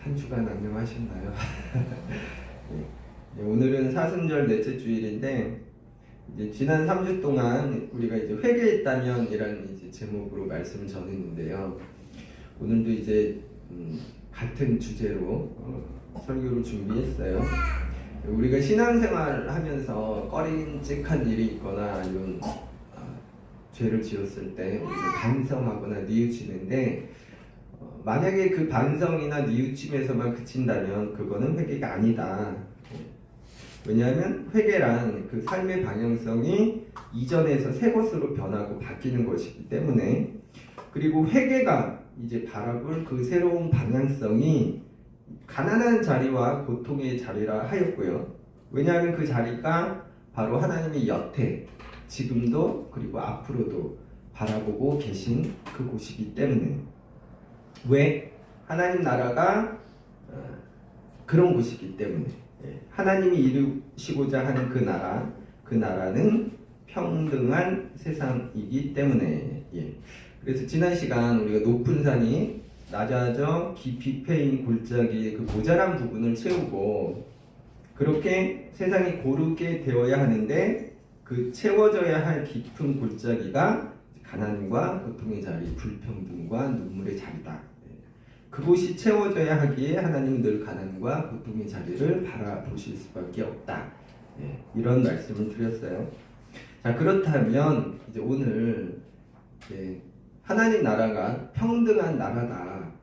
한 주간 안녕하셨나요? 네, 오늘은 사순절 넷째 주일인데 이제 지난 3주 동안 우리가 이제 회개했다면 이라는 이제 제목으로 말씀을 전했는데요. 오늘도 이제 같은 주제로 설교를 준비했어요. 우리가 신앙생활을 하면서 꺼림칙한 일이 있거나 아니면 죄를 지었을 때 우리가 반성하거나 뉘우치는데 만약에 그 반성이나 뉘우침에서만 그친다면 그거는 회개가 아니다. 왜냐하면 회개란 그 삶의 방향성이 이전에서 새 것으로 변하고 바뀌는 것이기 때문에, 그리고 회개가 이제 바라볼 그 새로운 방향성이 가난한 자리와 고통의 자리라 하였고요. 왜냐하면 그 자리가 바로 하나님의 여태, 지금도 그리고 앞으로도 바라보고 계신 그곳이기 때문에. 왜? 하나님 나라가 그런 곳이기 때문에. 하나님이 이루시고자 하는 그 나라는 평등한 세상이기 때문에. 그래서 지난 시간 우리가 높은 산이 낮아져 깊이 패인 골짜기의 그 모자란 부분을 채우고, 그렇게 세상이 고르게 되어야 하는데 그 채워져야 할 깊은 골짜기가 가난과 고통의 자리, 불평등과 눈물의 자리다. 그곳이 채워져야 하기에 하나님은 늘 가난과 고통의 자리를 바라보실 수밖에 없다. 이런 말씀을 드렸어요. 자, 그렇다면 이제 오늘 하나님 나라가 평등한 나라다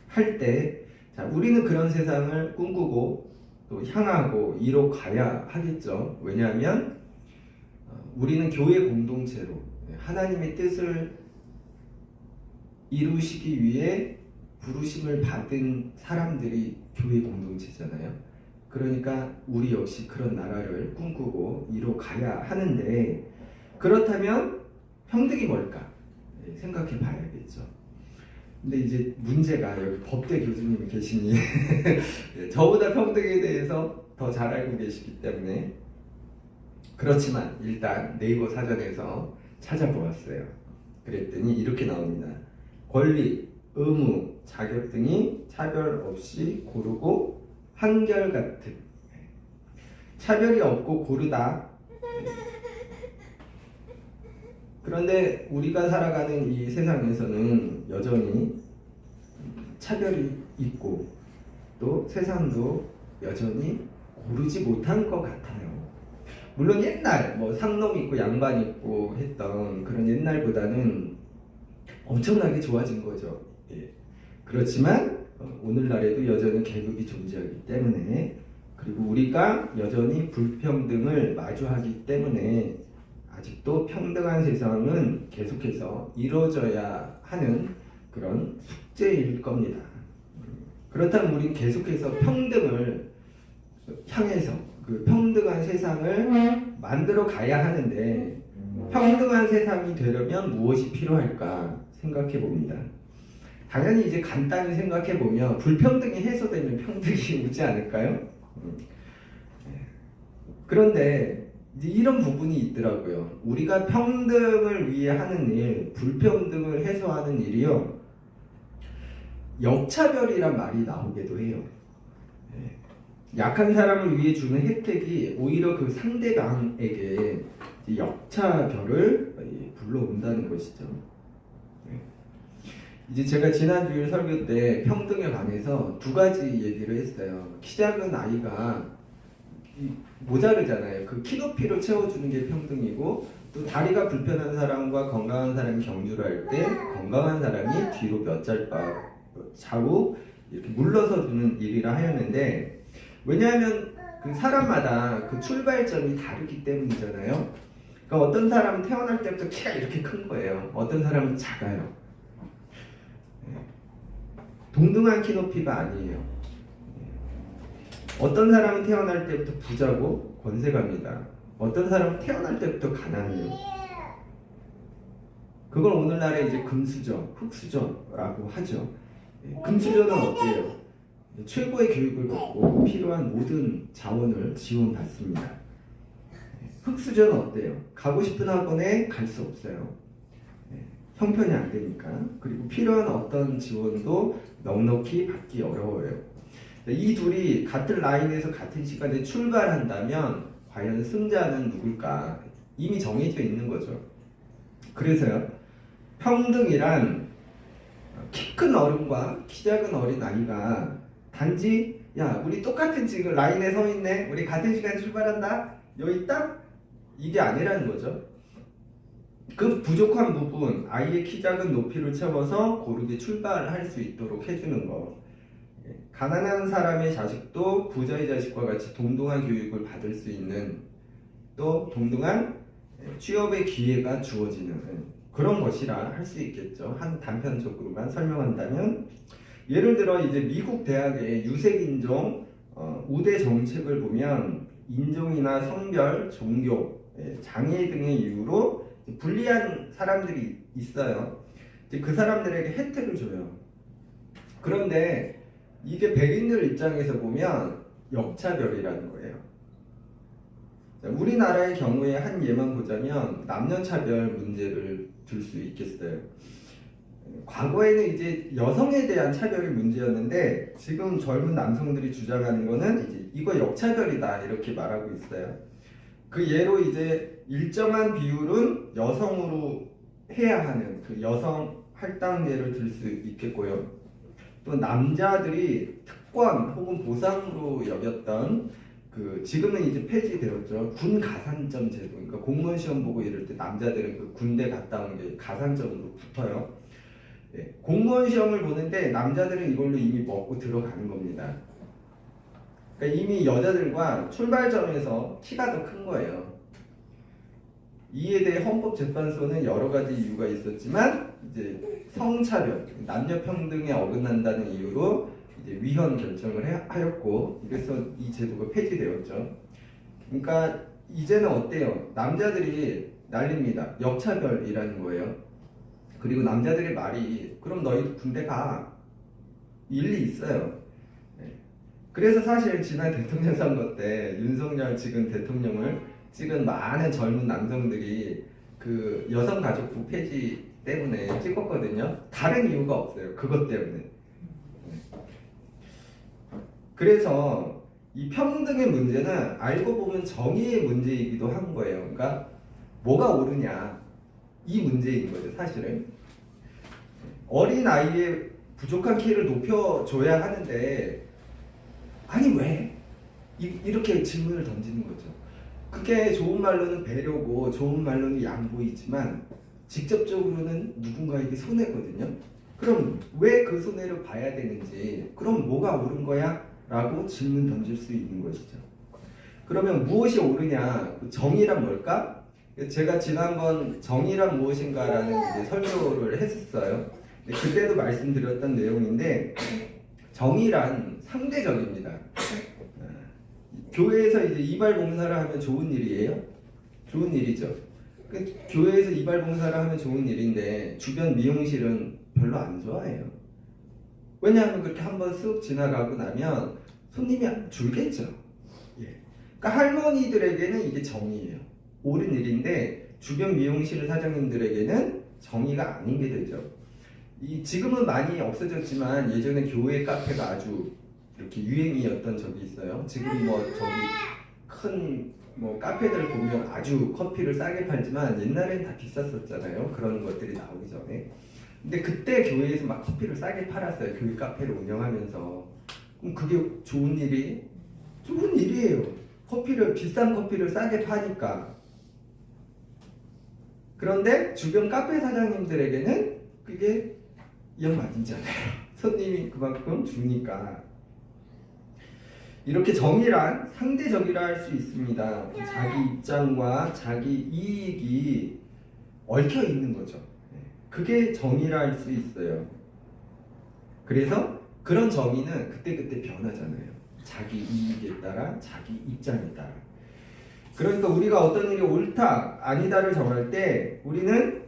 할 때, 자, 우리는 그런 세상을 꿈꾸고 또 향하고 이뤄 가야 하겠죠. 왜냐하면 우리는 교회 공동체로 하나님의 뜻을 이루시기 위해 부르심을 받은 사람들이 교회 공동체잖아요. 그러니까 우리 역시 그런 나라를 꿈꾸고 이뤄 가야 하는데, 그렇다면 평등이 뭘까 생각해 봐야겠죠. 근데 이제 문제가, 여기 법대 교수님이 계시니 저보다 평등에 대해서 더 잘 알고 계시기 때문에, 그렇지만 일단 네이버 사전에서 찾아보았어요. 그랬더니 이렇게 나옵니다. 권리, 의무, 자격 등이 차별 없이 고르고 한결같은. 차별이 없고 고르다. 그런데 우리가 살아가는 이 세상에서는 여전히 차별이 있고 또 세상도 여전히 고르지 못한 것 같아요. 물론 옛날 상놈 있고 양반 있고 했던 그런 옛날보다는 엄청나게 좋아진 거죠. 그렇지만 오늘날에도 여전히 계급이 존재하기 때문에, 그리고 우리가 여전히 불평등을 마주하기 때문에 아직도 평등한 세상은 계속해서 이루어져야 하는 그런 숙제일 겁니다. 그렇다면 우리는 계속해서 평등을 향해서 그 평등한 세상을 만들어 가야 하는데, 평등한 세상이 되려면 무엇이 필요할까 생각해 봅니다. 당연히 이제 간단히 생각해 보면 불평등이 해소되면 평등이 오지 않을까요? 그런데 이제 이런 부분이 있더라고요. 우리가 평등을 위해 하는 일, 불평등을 해소하는 일이요, 역차별이란 말이 나오기도 해요. 약한 사람을 위해 주는 혜택이 오히려 그 상대방에게 역차별을 불러온다는 것이죠. 이제 제가 지난 주일 설교 때 평등에 관해서 두 가지 얘기를 했어요. 키 작은 아이가 모자르잖아요. 그 키 높이를 채워주는 게 평등이고, 또 다리가 불편한 사람과 건강한 사람이 경주를 할 때 건강한 사람이 뒤로 몇 잘 좌우 이렇게 물러서 주는 일이라 하였는데, 왜냐하면 그 사람마다 그 출발점이 다르기 때문이잖아요. 그러니까 어떤 사람은 태어날 때부터 키가 이렇게 큰 거예요. 어떤 사람은 작아요. 동등한 키 높이가 아니에요. 어떤 사람은 태어날 때부터 부자고 권세갑니다. 어떤 사람은 태어날 때부터 가난해요. 그걸 오늘날에 이제 금수저, 흑수저라고 하죠. 금수저는 어때요? 최고의 교육을 받고 필요한 모든 자원을 지원받습니다. 흑수저는 어때요? 가고 싶은 학원에 갈 수 없어요. 형편이 안 되니까. 그리고 필요한 어떤 지원도 넉넉히 받기 어려워요. 이 둘이 같은 라인에서 같은 시간에 출발한다면 과연 승자는 누굴까? 이미 정해져 있는 거죠. 그래서요, 평등이란 키 큰 어른과 키 작은 어린 아이가 단지 야 우리 똑같은 지금 라인에 서 있네, 우리 같은 시간에 출발한다, 여기 딱, 이게 아니라는 거죠. 그 부족한 부분, 아이의 키 작은 높이를 채워서 고르게 출발할 수 있도록 해주는 거. 가난한 사람의 자식도 부자의 자식과 같이 동등한 교육을 받을 수 있는, 또 동등한 취업의 기회가 주어지는 그런 것이라 할 수 있겠죠. 한 단편적으로만 설명한다면, 예를 들어 이제 미국 대학의 유색인종 우대 정책을 보면 인종이나 성별, 종교, 장애 등의 이유로 불리한 사람들이 있어요. 이제 그 사람들에게 혜택을 줘요. 그런데 이게 백인들 입장에서 보면 역차별이라는 거예요. 우리나라의 경우에 한 예만 보자면 남녀차별 문제를 들 수 있겠어요. 과거에는 이제 여성에 대한 차별이 문제였는데 지금 젊은 남성들이 주장하는 거는 이제 이거 역차별이다 이렇게 말하고 있어요. 그 예로 이제 일정한 비율은 여성으로 해야 하는 그 여성 할당제를 들 수 있겠고요. 또 남자들이 특권 혹은 보상으로 여겼던 그 지금은 이제 폐지되었죠. 군 가산점 제도. 그러니까 공무원 시험 보고 이럴 때 남자들은 그 군대 갔다 온 게 가산점으로 붙어요. 네. 공무원 시험을 보는데 남자들은 이걸로 이미 먹고 들어가는 겁니다. 그러니까 이미 여자들과 출발점에서 키가 더 큰 거예요. 이에 대해 헌법재판소는 여러 가지 이유가 있었지만 이제 성차별, 남녀 평등에 어긋난다는 이유로 이제 위헌 결정을 하였고, 그래서 이 제도가 폐지되었죠. 그러니까 이제는 어때요? 남자들이 난립니다. 역차별이라는 거예요. 그리고 남자들의 말이 그럼 너희 군대 가, 일리 있어요. 그래서 사실 지난 대통령 선거 때 윤석열 지금 대통령을 찍은 많은 젊은 남성들이 그 여성가족부 폐지 때문에 찍었거든요. 다른 이유가 없어요. 그것 때문에. 그래서 이 평등의 문제는 알고 보면 정의의 문제이기도 한 거예요. 그러니까 뭐가 옳으냐, 이 문제인 거죠. 사실은 어린 아이의 부족한 키를 높여줘야 하는데 아니 왜? 이렇게 질문을 던지는 거죠. 그게 좋은 말로는 배려고 좋은 말로는 양보이지만 직접적으로는 누군가에게 손해거든요. 그럼 왜 그 손해를 봐야 되는지, 그럼 뭐가 옳은 거야? 라고 질문 던질 수 있는 것이죠. 그러면 무엇이 옳으냐? 정의란 뭘까? 제가 지난번 정의란 무엇인가라는 이제 설교를 했었어요. 그때도 말씀드렸던 내용인데, 정의란 상대적입니다. 교회에서 이제 이발 봉사를 하면 좋은 일이에요? 좋은 일이죠. 교회에서 이발 봉사를 하면 좋은 일인데 주변 미용실은 별로 안 좋아해요. 왜냐하면 그렇게 한번 쓱 지나가고 나면 손님이 줄겠죠. 예. 그러니까 할머니들에게는 이게 정의예요. 옳은 일인데 주변 미용실 사장님들에게는 정의가 아닌 게 되죠. 지금은 많이 없어졌지만 예전에 교회 카페가 아주 이렇게 유행이었던 적이 있어요. 지금 뭐 저기 큰 뭐 카페들 보면 아주 커피를 싸게 팔지만 옛날엔 다 비쌌었잖아요. 그런 것들이 나오기 전에. 근데 그때 교회에서 막 커피를 싸게 팔았어요. 교회 카페를 운영하면서. 그럼 그게 좋은 일이에요. 비싼 커피를 싸게 파니까. 그런데 주변 카페 사장님들에게는 그게 이양맞이잖아요. 손님이 그만큼 주니까. 이렇게 정의란 상대적이라 할 수 있습니다. 자기 입장과 자기 이익이 얽혀 있는 거죠. 그게 정의라 할 수 있어요. 그래서 그런 정의는 그때그때 변하잖아요. 자기 이익에 따라, 자기 입장에 따라. 그러니까 우리가 어떤 일이 옳다, 아니다를 정할 때 우리는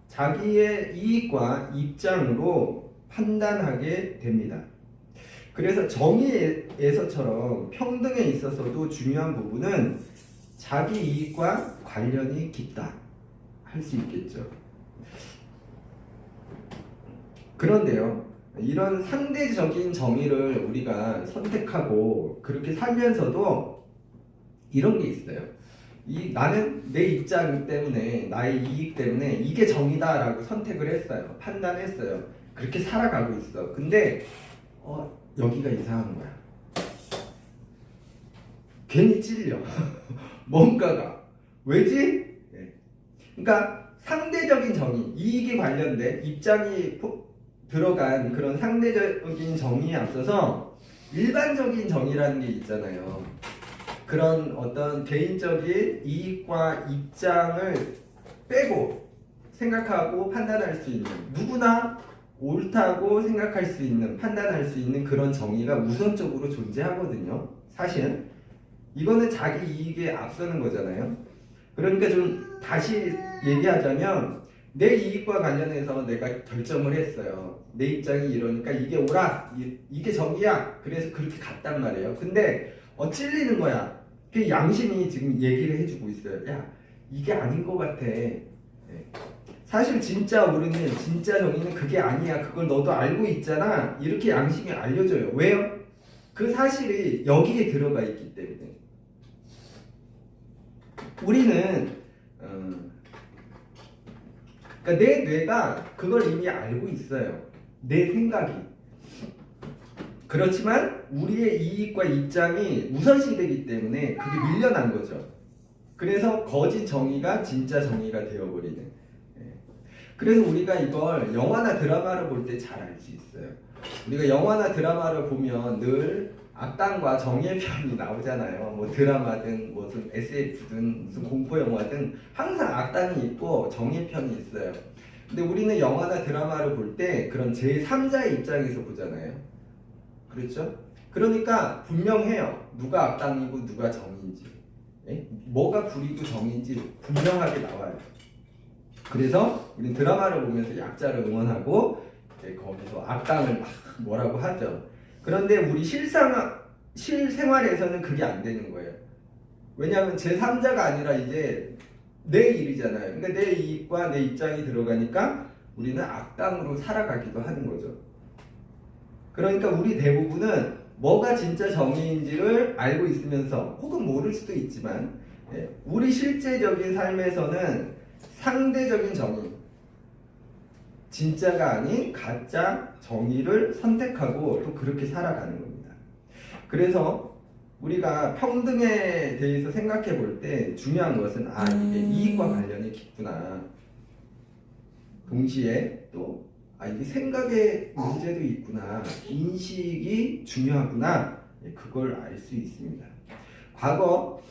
자기의 이익과 입장으로 판단하게 됩니다. 그래서 정의에서처럼 평등에 있어서도 중요한 부분은 자기 이익과 관련이 깊다 할 수 있겠죠. 그런데요, 이런 상대적인 정의를 우리가 선택하고 그렇게 살면서도 이런 게 있어요. 나는 내 입장 때문에, 나의 이익 때문에 이게 정의다라고 선택을 했어요. 판단했어요. 그렇게 살아가고 있어. 근데 여기가 이상한 거야. 괜히 찔려. 뭔가가. 왜지? 네. 그러니까 상대적인 정의, 이익에 관련된 입장이 들어간 그런 상대적인 정의에 앞서서 일반적인 정의라는 게 있잖아요. 그런 어떤 개인적인 이익과 입장을 빼고 생각하고 판단할 수 있는, 누구나 옳다고 생각할 수 있는, 판단할 수 있는 그런 정의가 우선적으로 존재하거든요. 사실 이거는 자기 이익에 앞서는 거잖아요. 그러니까 좀 다시 얘기하자면, 내 이익과 관련해서 내가 결정을 했어요. 내 입장이 이러니까 이게 옳아, 이게 정의야. 그래서 그렇게 갔단 말이에요. 근데 찔리는 거야. 그 양심이 지금 얘기를 해주고 있어요. 야, 이게 아닌 것 같아. 사실 진짜 옳은, 진짜 정의는 그게 아니야. 그걸 너도 알고 있잖아. 이렇게 양심이 알려줘요. 왜요? 그 사실이 여기에 들어가 있기 때문에. 우리는 그러니까 내 뇌가 그걸 이미 알고 있어요. 내 생각이. 그렇지만 우리의 이익과 입장이 우선시되기 때문에 그게 밀려난 거죠. 그래서 거짓 정의가 진짜 정의가 되어버리는. 그래서 우리가 이걸 영화나 드라마를 볼 때 잘 알 수 있어요. 우리가 영화나 드라마를 보면 늘 악당과 정의의 편이 나오잖아요. 뭐 드라마든 무슨 SF든 무슨 공포 영화든 항상 악당이 있고 정의의 편이 있어요. 근데 우리는 영화나 드라마를 볼 때 그런 제3자의 입장에서 보잖아요. 그렇죠? 그러니까 분명해요. 누가 악당이고 누가 정의인지. 뭐가 불이고 정의인지 분명하게 나와요. 그래서 우리는 드라마를 보면서 약자를 응원하고 거기서 악당을 막 뭐라고 하죠. 그런데 우리 실생활에서는 그게 안 되는 거예요. 왜냐하면 제3자가 아니라 이제 내 일이잖아요. 그러니까 내 이익과 내 입장이 들어가니까 우리는 악당으로 살아가기도 하는 거죠. 그러니까 우리 대부분은 뭐가 진짜 정의인지를 알고 있으면서, 혹은 모를 수도 있지만, 우리 실제적인 삶에서는 상대적인 정의, 진짜가 아닌 가짜 정의를 선택하고 또 그렇게 살아가는 겁니다. 그래서 우리가 평등에 대해서 생각해 볼 때 중요한 것은 이게 이익과 관련이 깊구나. 동시에 또 이게 생각의 문제도 있구나. 인식이 중요하구나. 그걸 알 수 있습니다. 과거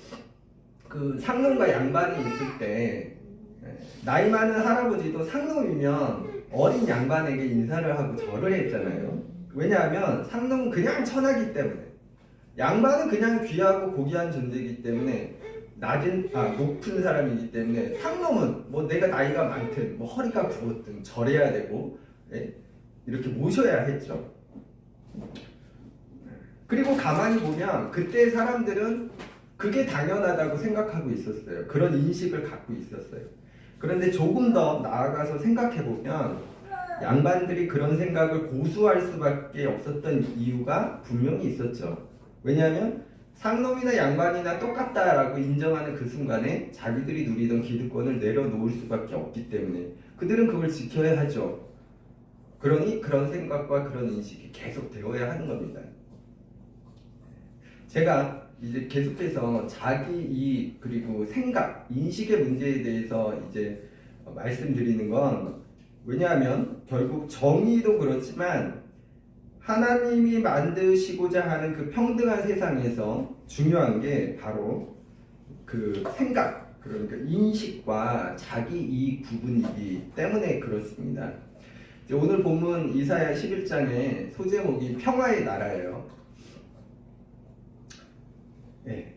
그 상놈과 양반이 있을 때 나이 많은 할아버지도 상놈이면 어린 양반에게 인사를 하고 절을 했잖아요. 왜냐하면 상놈은 그냥 천하기 때문에, 양반은 그냥 귀하고 고귀한 존재이기 때문에, 높은 사람이기 때문에 상놈은 뭐 내가 나이가 많든 뭐 허리가 굽었든 절해야 되고 이렇게 모셔야 했죠. 그리고 가만히 보면 그때 사람들은 그게 당연하다고 생각하고 있었어요. 그런 인식을 갖고 있었어요. 그런데 조금 더 나아가서 생각해보면 양반들이 그런 생각을 고수할 수밖에 없었던 이유가 분명히 있었죠. 왜냐하면 상놈이나 양반이나 똑같다라고 인정하는 그 순간에 자기들이 누리던 기득권을 내려놓을 수밖에 없기 때문에 그들은 그걸 지켜야 하죠. 그러니 그런 생각과 그런 인식이 계속 되어야 하는 겁니다. 제가 이제 계속해서 자기 이익 그리고 생각, 인식의 문제에 대해서 이제 말씀드리는 건, 왜냐하면 결국 정의도 그렇지만 하나님이 만드시고자 하는 그 평등한 세상에서 중요한 게 바로 그 생각, 그러니까 인식과 자기 이익 부분이기 때문에 그렇습니다. 이제 오늘 본문 이사야 11장의 소제목이 평화의 나라예요.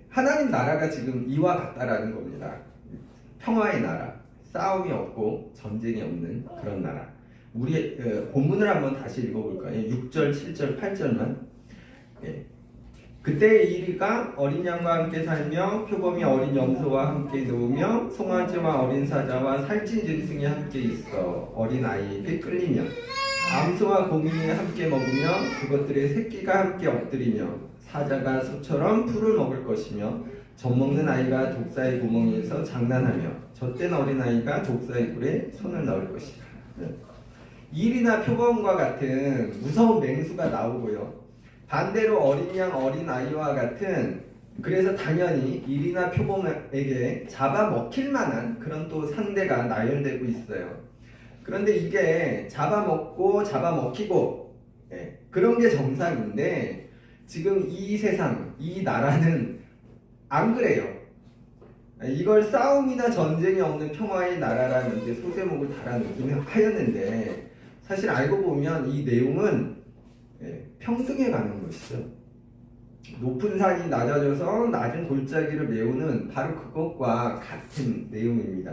하나님 나라가 지금 이와 같다라는 겁니다. 평화의 나라, 싸움이 없고 전쟁이 없는 그런 나라. 우리 본문을 한번 다시 읽어볼까요? 6절, 7절, 8절만. 그때의 이리가 어린 양과 함께 살며 표범이 어린 염소와 함께 누우며 송아지와 어린 사자와 살찐 짐승이 함께 있어 어린 아이에게 끌리며 암소와 곰이 함께 먹으며 그것들의 새끼가 함께 엎드리며 사자가 소처럼 풀을 먹을 것이며 젖먹는 아이가 독사의 구멍에서 장난하며 젖된 어린아이가 독사의 굴에 손을 넣을 것이다. 일이나 표범과 같은 무서운 맹수가 나오고요. 반대로 어린 양 어린 아이와 같은, 그래서 당연히 일이나 표범에게 잡아먹힐 만한 그런 또 상대가 나열되고 있어요. 그런데 이게 잡아먹고 잡아먹히고 그런 게 정상인데 지금 이 세상, 이 나라는 안 그래요. 이걸 싸움이나 전쟁이 없는 평화의 나라라는 이제 소제목을 달아놓기는 하였는데 사실 알고 보면 이 내용은 평등에 관한 것이죠. 높은 산이 낮아져서 낮은 골짜기를 메우는 바로 그것과 같은 내용입니다.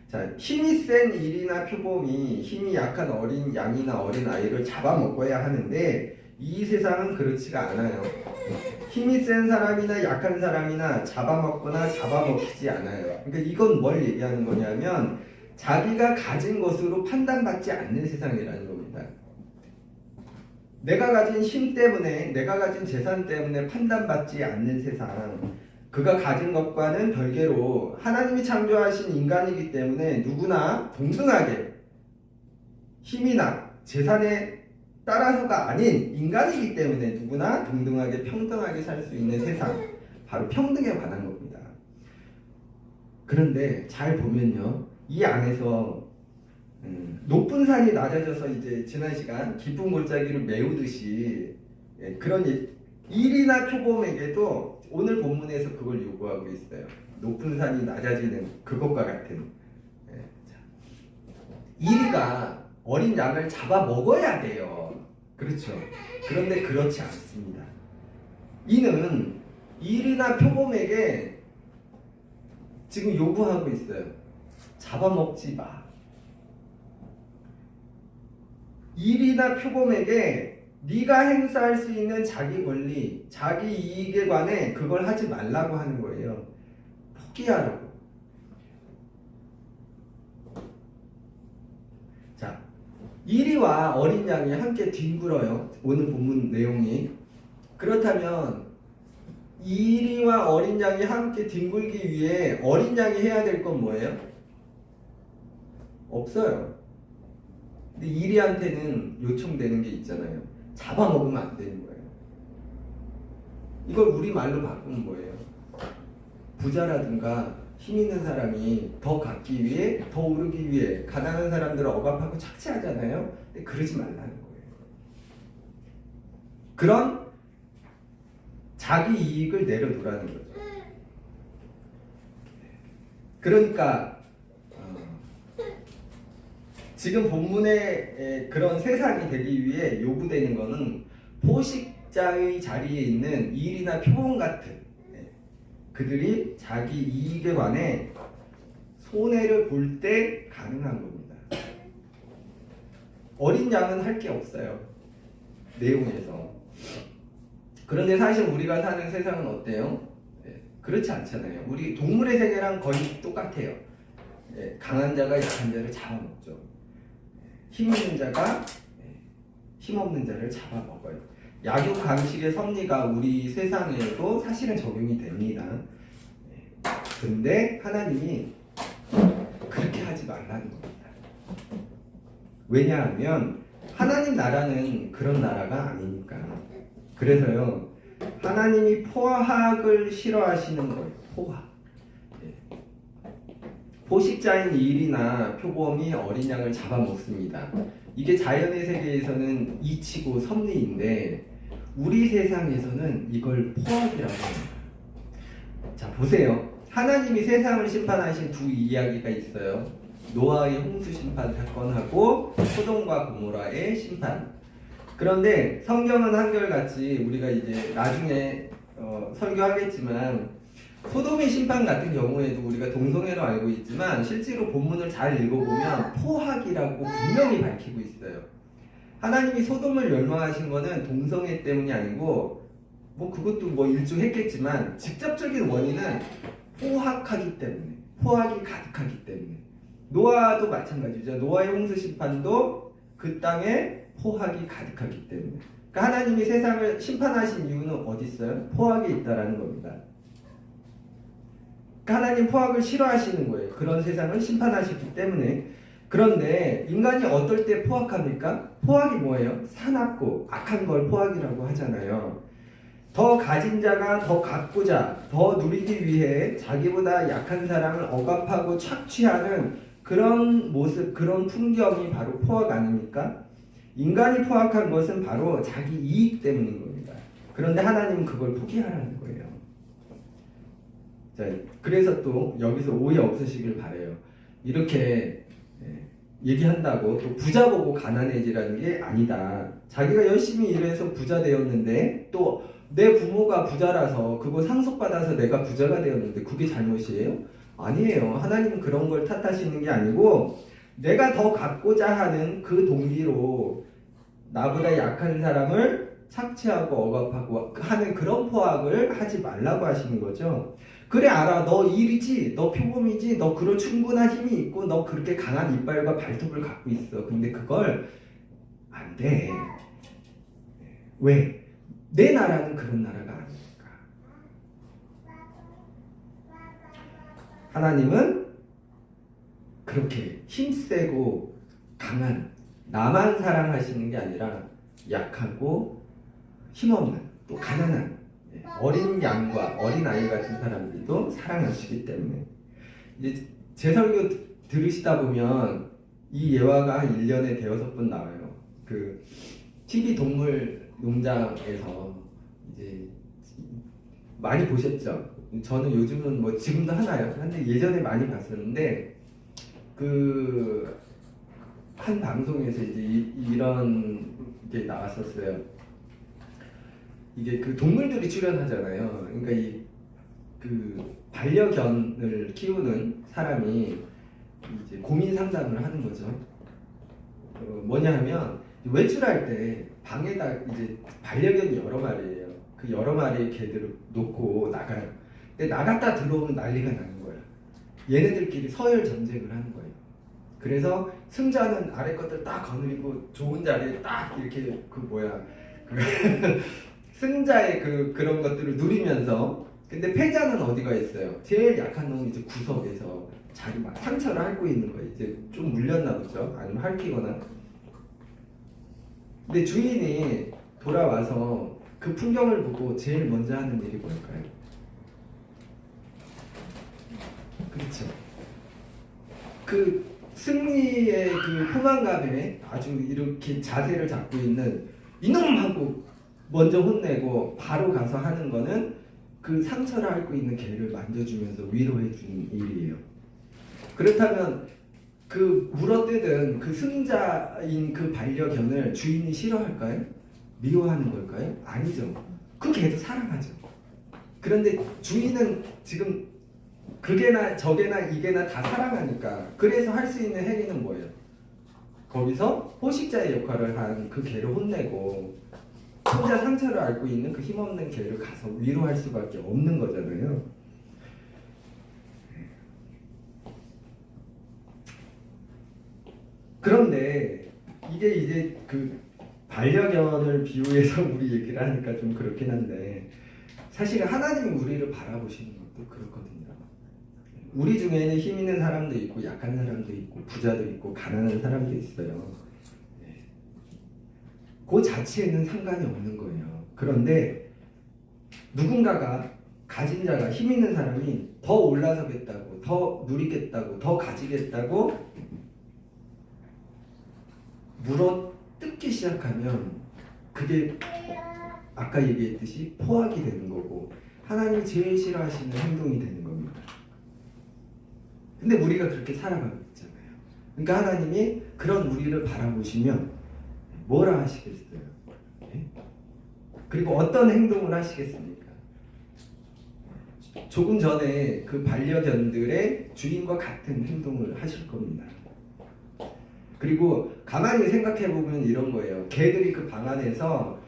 자, 힘이 센 일이나 표범이 힘이 약한 어린 양이나 어린 아이를 잡아먹어야 하는데 이 세상은 그렇지가 않아요. 힘이 센 사람이나 약한 사람이나 잡아먹거나 잡아먹히지 않아요. 그러니까 이건 뭘 얘기하는 거냐면 자기가 가진 것으로 판단받지 않는 세상이라는 겁니다. 내가 가진 힘 때문에, 내가 가진 재산 때문에 판단받지 않는 세상, 그가 가진 것과는 별개로 하나님이 창조하신 인간이기 때문에 누구나 동등하게 힘이나 재산에 따라서가 아닌 인간이기 때문에 누구나 동등하게 평등하게 살 수 있는 세상, 바로 평등에 관한 겁니다. 그런데 잘 보면요, 이 안에서 높은 산이 낮아져서 이제 지난 시간 깊은 골짜기를 메우듯이 그런 일이나 표범에게도 오늘 본문에서 그걸 요구하고 있어요. 높은 산이 낮아지는 그것과 같은. 일이가 어린 양을 잡아 먹어야 돼요. 그렇죠. 그런데 그렇지 않습니다. 이는 일이나 표범에게 지금 요구하고 있어요. 잡아먹지 마. 일이나 표범에게 네가 행사할 수 있는 자기 권리, 자기 이익에 관해 그걸 하지 말라고 하는 거예요. 포기하라고. 자, 이리와 어린 양이 함께 뒹굴어요. 오늘 본문 내용이. 그렇다면 이리와 어린 양이 함께 뒹굴기 위해 어린 양이 해야 될 건 뭐예요? 없어요. 근데 이리한테는 요청되는 게 있잖아요. 잡아먹으면 안 되는 거예요. 이걸 우리말로 바꾸면 뭐예요? 부자라든가 힘 있는 사람이 더 갖기 위해, 더 오르기 위해 가난한 사람들을 억압하고 착취하잖아요. 근데 그러지 말라는 거예요. 그런 자기 이익을 내려놓으라는 거죠. 그러니까 지금 본문의 그런 세상이 되기 위해 요구되는 것은 포식자의 자리에 있는 일이나 표범 같은 그들이 자기 이익에 관해 손해를 볼 때 가능한 겁니다. 어린 양은 할 게 없어요. 내용에서. 그런데 사실 우리가 사는 세상은 어때요? 그렇지 않잖아요. 우리 동물의 세계랑 거의 똑같아요. 강한 자가 약한 자를 잡아먹죠. 힘 있는 자가 힘 없는 자를 잡아먹어요. 약육 강식의 섭리가 우리 세상에도 사실은 적용이 됩니다. 근데 하나님이 그렇게 하지 말라는 겁니다. 왜냐하면 하나님 나라는 그런 나라가 아니니까. 그래서요, 하나님이 포학을 싫어하시는 거예요. 포학. 포식자인 일이나 표범이 어린 양을 잡아먹습니다. 이게 자연의 세계에서는 이치고 섭리인데 우리 세상에서는 이걸 포악이라고 합니다. 자, 보세요. 하나님이 세상을 심판하신 두 이야기가 있어요. 노아의 홍수 심판 사건하고 소돔과 고모라의 심판. 그런데 성경은 한결같이 우리가 이제 나중에 설교하겠지만 소돔의 심판 같은 경우에도 우리가 동성애로 알고 있지만 실제로 본문을 잘 읽어보면 포학이라고 분명히 밝히고 있어요. 하나님이 소돔을 멸망하신 거는 동성애 때문이 아니고 뭐 그것도 뭐 일조했겠지만 직접적인 원인은 포학하기 때문에, 포학이 가득하기 때문에. 노아도 마찬가지죠. 노아의 홍수 심판도 그 땅에 포악이 가득하기 때문에. 그러니까 하나님이 세상을 심판하신 이유는 어디 있어요? 포악에 있다라는 겁니다. 그러니까 하나님 포악을 싫어하시는 거예요. 그런 세상을 심판하시기 때문에. 그런데 인간이 어떨 때 포악합니까? 포악이 뭐예요? 사납고 악한 걸 포악이라고 하잖아요. 더 가진 자가 더 갖고자, 더 누리기 위해 자기보다 약한 사람을 억압하고 착취하는 그런 모습, 그런 풍경이 바로 포악 아닙니까? 인간이 포악한 것은 바로 자기 이익 때문인 겁니다. 그런데 하나님은 그걸 포기하라는 거예요. 자, 그래서 또 여기서 오해 없으시길 바래요. 이렇게 얘기한다고 또 부자 보고 가난해지라는 게 아니다. 자기가 열심히 일해서 부자 되었는데 또 내 부모가 부자라서 그거 상속받아서 내가 부자가 되었는데 그게 잘못이에요? 아니에요. 하나님은 그런 걸 탓하시는 게 아니고 내가 더 갖고자 하는 그 동기로 나보다 약한 사람을 착취하고 억압하고 하는 그런 포악을 하지 말라고 하시는 거죠. 그래 알아. 너 일이지. 너 표범이지. 너 그런 충분한 힘이 있고 너 그렇게 강한 이빨과 발톱을 갖고 있어. 근데 그걸 안 돼. 왜? 내 나라는 그런 나라가 아니니까. 하나님은 그렇게 힘세고 강한 나만 사랑하시는 게 아니라 약하고 힘없는 또 가난한 어린 양과 어린 아이 같은 사람들도 사랑하시기 때문에 이제 제 설교 들으시다 보면 이 예화가 한 1년에 대여섯 번 나와요. 그 TV 동물 농장에서 이제 많이 보셨죠? 저는 요즘은 뭐 지금도 하나요? 근데 예전에 많이 봤었는데 그 한 방송에서 이제 이런 게 나왔었어요. 이게 그 동물들이 출연하잖아요. 그러니까 이 그 반려견을 키우는 사람이 이제 고민 상담을 하는 거죠. 뭐냐 하면 외출할 때 방에다 이제 반려견이 여러 마리예요. 그 여러 마리의 개들을 놓고 나가요. 근데 나갔다 들어오면 난리가 나는 거예요. 얘네들끼리 서열 전쟁을 하는 거예요. 그래서 승자는 아래 것들 딱 거느리고 좋은 자리에 딱 이렇게 승자의 그런 것들을 누리면서 근데 패자는 어디가 있어요? 제일 약한 놈은 이제 구석에서 자기 막 상처를 앓고 있는 거예요. 이제 좀 물렸나 보죠. 아니면 핥히거나. 근데 주인이 돌아와서 그 풍경을 보고 제일 먼저 하는 일이 뭘까요? 그렇죠. 그 승리의 그 포만감에 아주 이렇게 자세를 잡고 있는 이놈 하고 먼저 혼내고 바로 가서 하는 거는 그 상처를 앓고 있는 개를 만져주면서 위로해 주는 일이에요. 그렇다면 그 물어뜯은 그 승자인 그 반려견을 주인이 싫어할까요? 미워하는 걸까요? 아니죠. 그 개도 사랑하죠. 그런데 주인은 지금 그게나 저게나 이게나 다 사랑하니까 그래서 할 수 있는 행위는 뭐예요? 거기서 포식자의 역할을 한 그 개를 혼내고 혼자 상처를 앓고 있는 그 힘없는 개를 가서 위로할 수밖에 없는 거잖아요. 그런데 이게 이제 그 반려견을 비유해서 우리 얘기를 하니까 좀 그렇긴 한데 사실 하나님이 우리를 바라보시는 것도 그렇거든요. 우리 중에는 힘 있는 사람도 있고 약한 사람도 있고 부자도 있고 가난한 사람도 있어요. 그 자체에는 상관이 없는 거예요. 그런데 누군가가 가진 자가 힘 있는 사람이 더 올라서겠다고 더 누리겠다고 더 가지겠다고 물어 뜯기 시작하면 그게 아까 얘기했듯이 포악이 되는 거고 하나님이 제일 싫어하시는 행동이 되는 겁니다. 근데 우리가 그렇게 살아가고 있잖아요. 그러니까 하나님이 그런 우리를 바라보시면 뭐라 하시겠어요? 네? 그리고 어떤 행동을 하시겠습니까? 조금 전에 그 반려견들의 주인과 같은 행동을 하실 겁니다. 그리고 가만히 생각해보면 이런 거예요. 개들이 그 방 안에서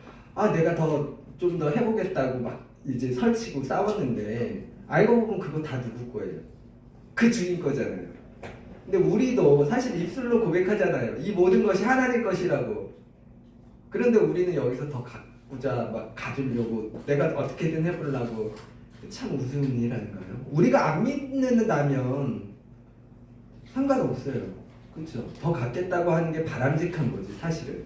내가 좀 더 해보겠다고 막 이제 설치고 싸웠는데 알고 보면 그거 다 누구 거예요? 그 주인 거잖아요. 근데 우리도 사실 입술로 고백하잖아요. 이 모든 것이 하나님 것이라고. 그런데 우리는 여기서 더 갖고자 막 가지려고 내가 어떻게든 해보려고 참 우스운 일 아닌가요? 우리가 안 믿는다면 상관없어요. 그렇죠? 더 갖겠다고 하는 게 바람직한 거지 사실은.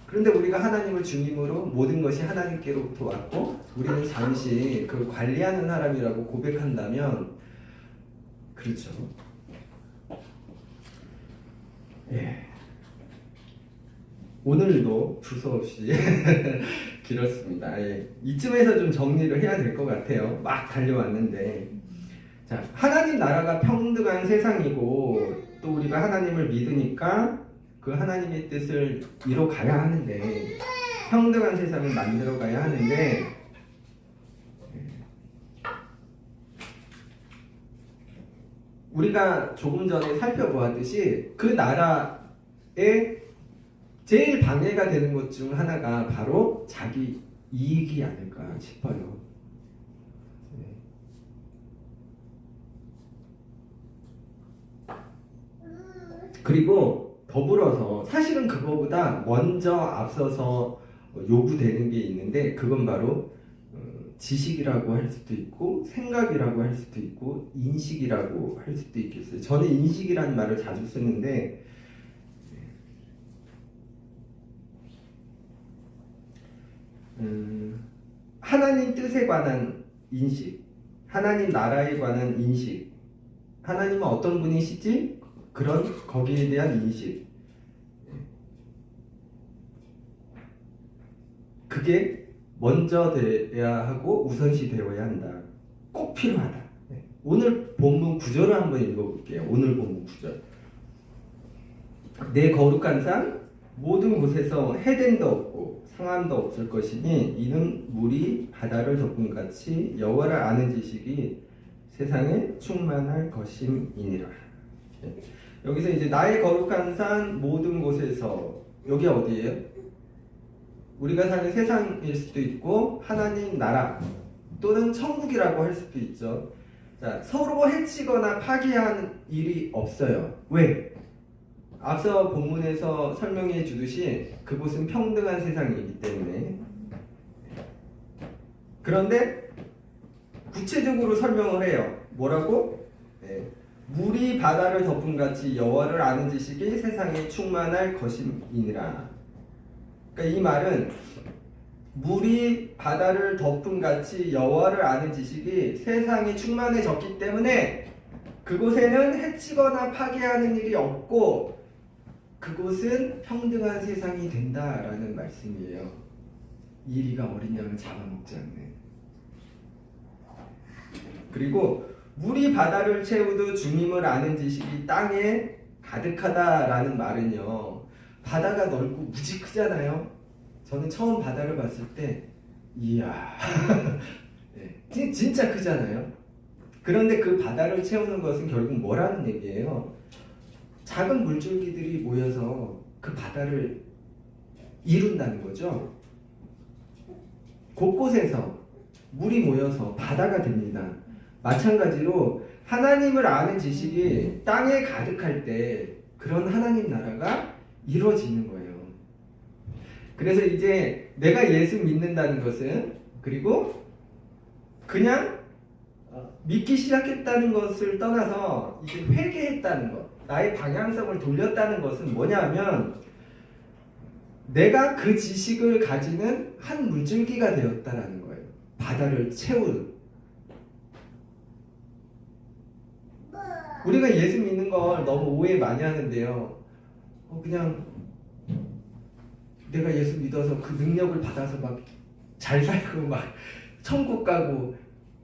그런데 우리가 하나님을 주님으로 모든 것이 하나님께로부터 왔고 우리는 잠시 그걸 관리하는 사람이라고 고백한다면 그렇죠. 예. 오늘도 두서없이 길었습니다. 예. 이쯤에서 좀 정리를 해야 될 것 같아요. 막 달려왔는데 자, 하나님 나라가 평등한 세상이고 또 우리가 하나님을 믿으니까 그 하나님의 뜻을 이뤄가야 하는데 평등한 세상을 만들어가야 하는데 우리가 조금 전에 살펴보았듯이 그 나라에 제일 방해가 되는 것 중 하나가 바로 자기 이익이 아닐까 싶어요. 그리고 더불어서 사실은 그거보다 먼저 앞서서 요구되는 게 있는데 그건 바로 지식이라고 할 수도 있고 생각이라고 할 수도 있고 인식이라고 할 수도 있겠어요. 저는 인식이라는 말을 자주 쓰는데 하나님 뜻에 관한 인식, 하나님 나라에 관한 인식, 하나님은 어떤 분이시지? 그런 거기에 대한 인식, 그게 먼저 돼야 하고 우선시 되어야 한다. 꼭 필요하다. 오늘 본문 구절을 한번 읽어볼게요. 오늘 본문 구절. 내 거룩한 산 모든 곳에서 해됨도 없고 상함도 없을 것이니 이는 물이 바다를 덮은 같이 여호와를 아는 지식이 세상에 충만할 것임이니라. 여기서 이제 나의 거룩한 산 모든 곳에서 여기 어디예요? 우리가 사는 세상일 수도 있고 하나님 나라 또는 천국이라고 할 수도 있죠. 자, 서로 해치거나 파괴하는 일이 없어요. 왜? 앞서 본문에서 설명해 주듯이 그곳은 평등한 세상이기 때문에. 그런데 구체적으로 설명을 해요. 뭐라고? 네. 물이 바다를 덮은 같이 여호와를 아는 지식이 세상에 충만할 것임이니라. 그러니까 이 말은 물이 바다를 덮은 같이 여호와를 아는 지식이 세상에 충만해졌기 때문에 그곳에는 해치거나 파괴하는 일이 없고 그곳은 평등한 세상이 된다라는 말씀이에요. 이리가 어린 양을 잡아먹지 않네. 그리고 물이 바다를 채우듯 주님을 아는 지식이 땅에 가득하다라는 말은요. 바다가 넓고 무지 크잖아요. 저는 처음 바다를 봤을 때 이야 네, 진짜 크잖아요. 그런데 그 바다를 채우는 것은 결국 뭐라는 얘기예요? 작은 물줄기들이 모여서 그 바다를 이룬다는 거죠. 곳곳에서 물이 모여서 바다가 됩니다. 마찬가지로 하나님을 아는 지식이 땅에 가득할 때 그런 하나님 나라가 이루어지는 거예요. 그래서 이제 내가 예수 믿는다는 것은 그리고 그냥 믿기 시작했다는 것을 떠나서 이제 회개했다는 것, 나의 방향성을 돌렸다는 것은 뭐냐면 내가 그 지식을 가지는 한 물줄기가 되었다라는 거예요. 바다를 채울. 우리가 예수 믿는 걸 너무 오해 많이 하는데요. 그냥 내가 예수 믿어서 그 능력을 받아서 막 잘 살고 막 천국 가고.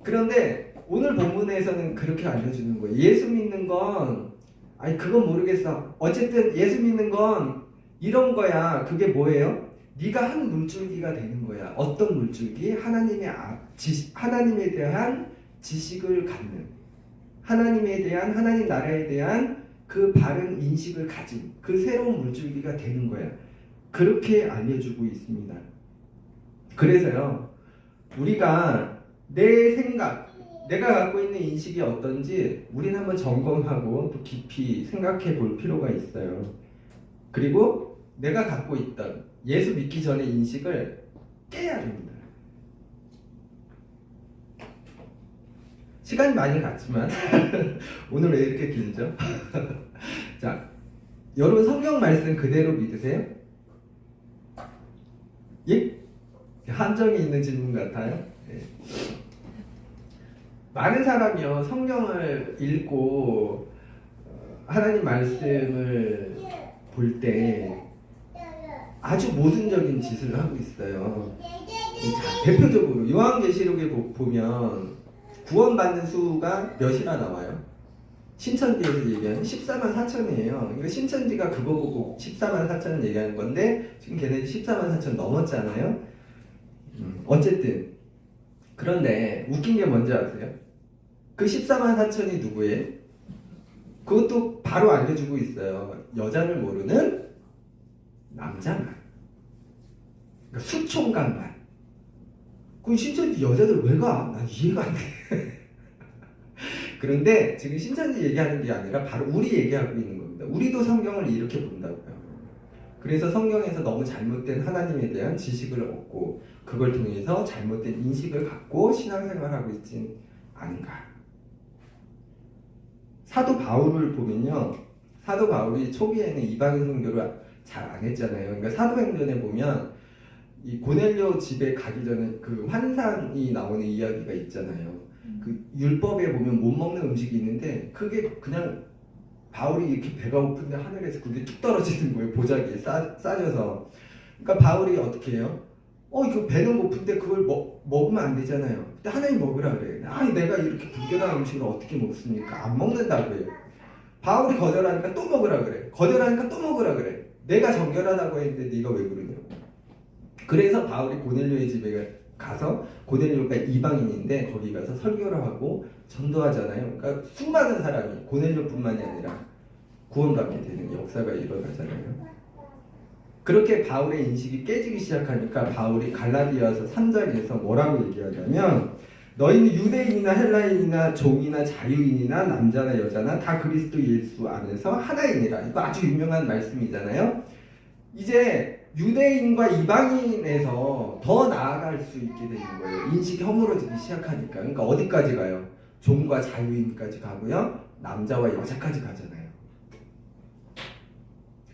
그런데 오늘 본문에서는 그렇게 알려주는 거예요. 예수 믿는 건 아니 그건 모르겠어. 어쨌든 예수 믿는 건 이런 거야. 그게 뭐예요? 네가 한 물줄기가 되는 거야. 어떤 물줄기? 하나님에 대한 지식을 갖는, 하나님에 대한, 하나님 나라에 대한 그 바른 인식을 가진 그 새로운 물줄기가 되는 거야. 그렇게 알려주고 있습니다. 그래서요, 우리가 내 생각, 내가 갖고 있는 인식이 어떤지 우리는 한번 점검하고 또 깊이 생각해 볼 필요가 있어요. 그리고 내가 갖고 있던 예수 믿기 전에 인식을 깨야 됩니다. 시간이 많이 갔지만 오늘 왜 이렇게 길죠? 자, 여러분 성경 말씀 그대로 믿으세요? 예? 한정이 있는 질문 같아요. 네. 많은 사람이요 성경을 읽고 하나님 말씀을 볼 때 아주 모순적인 짓을 하고 있어요. 자, 대표적으로 요한계시록에 보면 구원받는 수가 몇이나 나와요? 신천지에서 얘기하는 14만 4천이에요. 그러니까 신천지가 그거 보고 14만 4천을 얘기하는 건데 지금 걔네들 14만 4천 넘었잖아요. 어쨌든 그런데 웃긴 게 뭔지 아세요? 그 14만 4천이 누구예요? 그것도 바로 알려주고 있어요. 여자를 모르는 남자만. 그러니까 수총각만. 그럼 신천지 여자들 왜 가? 난 이해가 안 돼. 그런데 지금 신천지 얘기하는 게 아니라 바로 우리 얘기하고 있는 겁니다. 우리도 성경을 이렇게 본다고요. 그래서 성경에서 너무 잘못된 하나님에 대한 지식을 얻고 그걸 통해서 잘못된 인식을 갖고 신앙생활하고 있진 않은가. 사도 바울을 보면요. 사도 바울이 초기에는 이방인 선교를 잘 안 했잖아요. 그러니까 사도행전에 보면 이 고넬료 집에 가기 전에 그 환상이 나오는 이야기가 있잖아요. 그 율법에 보면 못 먹는 음식이 있는데 그게 그냥 바울이 이렇게 배가 고픈데 하늘에서 그게 뚝 떨어지는 거예요. 보자기에 싸져서. 그러니까 바울이 어떻게 해요? 이거 배는 고픈데 그걸 먹으면 안 되잖아요. 근데 하나님 먹으라 그래. 아니 내가 이렇게 불결한 음식을 어떻게 먹습니까? 안 먹는다고 해요. 바울이 거절하니까 또 먹으라 그래. 거절하니까 또 먹으라 그래. 내가 정결하다고 했는데 네가 왜 그러냐고. 그래서 바울이 고넬료의 집에 가서 고넬료가 이방인인데 거기 가서 설교를 하고 전도하잖아요. 그러니까 수많은 사람이 고넬료뿐만이 아니라 구원받게 되는 역사가 일어나잖아요. 그렇게 바울의 인식이 깨지기 시작하니까 바울이 갈라디아서 3장에서 뭐라고 얘기하냐면 너희는 유대인이나 헬라인이나 종이나 자유인이나 남자나 여자나 다 그리스도 예수 안에서 하나이니라. 이거 아주 유명한 말씀이잖아요. 이제 유대인과 이방인에서 더 나아갈 수 있게 되는 거예요. 인식이 허물어지기 시작하니까. 그러니까 어디까지 가요? 종과 자유인까지 가고요. 남자와 여자까지 가잖아요.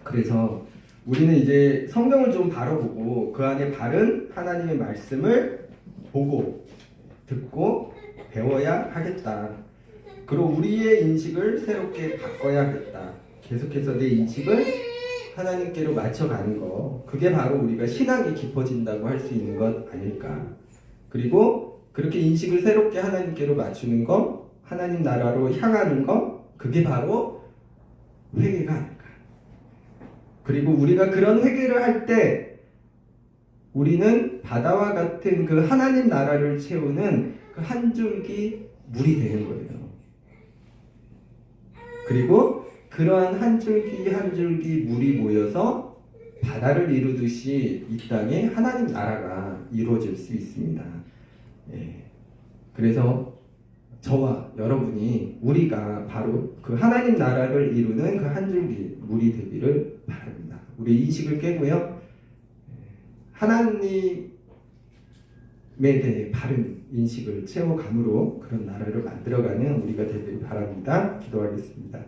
그래서 우리는 이제 성경을 좀 바로 보고 그 안에 바른 하나님의 말씀을 보고 듣고 배워야 하겠다. 그리고 우리의 인식을 새롭게 바꿔야겠다. 계속해서 내 인식을 하나님께로 맞춰가는 거. 그게 바로 우리가 신앙이 깊어진다고 할 수 있는 것 아닐까. 그리고 그렇게 인식을 새롭게 하나님께로 맞추는 거, 하나님 나라로 향하는 거, 그게 바로 회개가 아닐까. 그리고 우리가 그런 회개를 할 때 우리는 바다와 같은 그 하나님 나라를 채우는 그 한 줄기 물이 되는 거예요. 그리고 그러한 한 줄기 한 줄기 물이 모여서 바다를 이루듯이 이 땅에 하나님 나라가 이루어질 수 있습니다. 예. 그래서 저와 여러분이 우리가 바로 그 하나님 나라를 이루는 그 한 줄기 물이 되기를 바랍니다. 우리 인식을 깨고요. 하나님에 대해 바른 인식을 채워감으로 그런 나라를 만들어가는 우리가 되길 바랍니다. 기도하겠습니다.